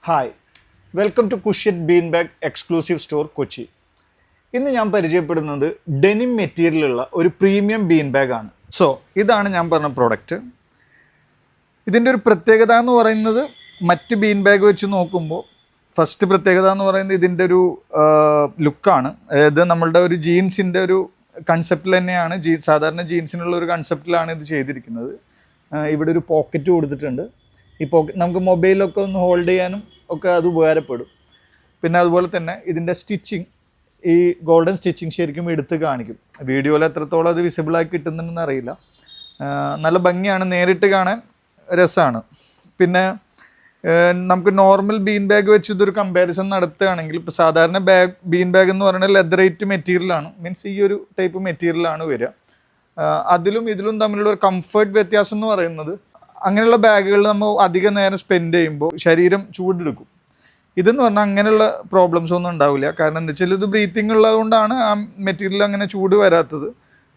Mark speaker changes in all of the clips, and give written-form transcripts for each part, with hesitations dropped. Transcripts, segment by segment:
Speaker 1: Hi, welcome to കുഷ്യറ്റ് bean bag exclusive store Kochi. ഇന്ന് ഞാൻ പരിചയപ്പെടുന്നത് ഡെനിം മെറ്റീരിയലുള്ള ഒരു പ്രീമിയം ബീൻ ബാഗ് ആണ്. സോ ഇതാണ് ഞാൻ പറഞ്ഞ പ്രോഡക്റ്റ്. ഇതിൻ്റെ ഒരു പ്രത്യേകത എന്ന് പറയുന്നത് മറ്റ് ബീൻ ബാഗ് വെച്ച് നോക്കുമ്പോൾ ഫസ്റ്റ് പ്രത്യേകത എന്ന് പറയുന്നത് ഇതിൻ്റെ ഒരു ലുക്കാണ്. അതായത് നമ്മളുടെ ഒരു ജീൻസിൻ്റെ ഒരു കൺസെപ്റ്റിൽ തന്നെയാണ് സാധാരണ ജീൻസിനുള്ള ഒരു കൺസെപ്റ്റിലാണ് ഇത് ചെയ്തിരിക്കുന്നത്. ഇവിടെ ഒരു പോക്കറ്റ് കൊടുത്തിട്ടുണ്ട്. ഈ പോക്കറ്റ് നമുക്ക് മൊബൈലൊക്കെ ഒന്ന് ഹോൾഡ് ചെയ്യാനും ഒക്കെ അത് ഉപകാരപ്പെടും. പിന്നെ അതുപോലെ തന്നെ ഇതിൻ്റെ സ്റ്റിച്ചിങ്, ഈ ഗോൾഡൻ സ്റ്റിച്ചിങ് ശരിക്കും എടുത്ത് കാണിക്കും. വീഡിയോയിൽ എത്രത്തോളം അത് വിസിബിളായി കിട്ടുന്നുണ്ടെന്ന് അറിയില്ല. നല്ല ഭംഗിയാണ്, നേരിട്ട് കാണാൻ രസമാണ്. പിന്നെ നമുക്ക് നോർമൽ ബീൻ ബാഗ് വെച്ച് ഇതൊരു കമ്പാരിസൺ നടത്തുകയാണെങ്കിൽ ഇപ്പോൾ സാധാരണ ബീൻ ബാഗ് എന്ന് പറയുന്നത് ലെതറേറ്റ് മെറ്റീരിയലാണ്, മീൻസ് ഈ ഒരു ടൈപ്പ് മെറ്റീരിയലാണ് വരിക. അതിലും ഇതിലും തമ്മിലുള്ള ഒരു കംഫർട്ട് വ്യത്യാസം എന്ന് പറയുന്നത്, അങ്ങനെയുള്ള ബാഗുകൾ നമ്മൾ അധിക നേരം സ്പെൻഡ് ചെയ്യുമ്പോൾ ശരീരം ചൂടെടുക്കും. ഇതെന്ന് പറഞ്ഞാൽ അങ്ങനെയുള്ള പ്രോബ്ലംസ് ഒന്നും ഉണ്ടാവില്ല. കാരണം എന്താ വെച്ചാൽ ഇത് ബ്രീത്തിങ് ഉള്ളതുകൊണ്ടാണ് ആ മെറ്റീരിയൽ അങ്ങനെ ചൂട് വരാത്തത്.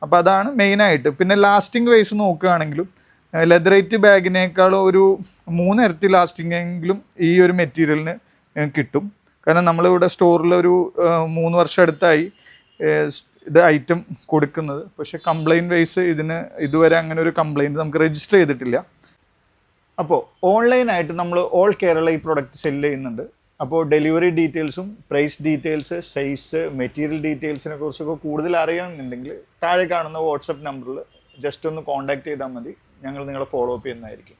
Speaker 1: അപ്പോൾ അതാണ് മെയിനായിട്ട്. പിന്നെ ലാസ്റ്റിംഗ് വൈസ് നോക്കുകയാണെങ്കിലും ലെതറേറ്റ് ബാഗിനേക്കാളും ഒരു 3 ഇരട്ടി ലാസ്റ്റിംഗ് എങ്കിലും ഈ ഒരു മെറ്റീരിയലിന് കിട്ടും. കാരണം നമ്മളിവിടെ സ്റ്റോറിലൊരു 3 വർഷം അടുത്തായി ഇത് ഐറ്റം കൊടുക്കുന്നത്. പക്ഷേ കംപ്ലയിൻറ്റ് വൈസ് ഇതിന് ഇതുവരെ അങ്ങനെ ഒരു കംപ്ലയിൻറ്റ് നമുക്ക് രജിസ്റ്റർ ചെയ്തിട്ടില്ല. അപ്പോൾ ഓൺലൈനായിട്ട് നമ്മൾ ഓൾ കേരള ഈ പ്രൊഡക്റ്റ് സെല്ല് ചെയ്യുന്നുണ്ട്. അപ്പോൾ ഡെലിവറി ഡീറ്റെയിൽസും പ്രൈസ് ഡീറ്റെയിൽസ്, സൈസ്, മെറ്റീരിയൽ ഡീറ്റെയിൽസിനെ കുറിച്ചൊക്കെ കൂടുതൽ അറിയണമെന്നുണ്ടെങ്കിൽ താഴെ കാണുന്ന വാട്സപ്പ് നമ്പറിൽ ജസ്റ്റ് ഒന്ന് കോൺടാക്ട് ചെയ്താൽ മതി. ഞങ്ങൾ നിങ്ങളെ ഫോളോ അപ്പ് ചെയ്യുന്നതായിരിക്കും.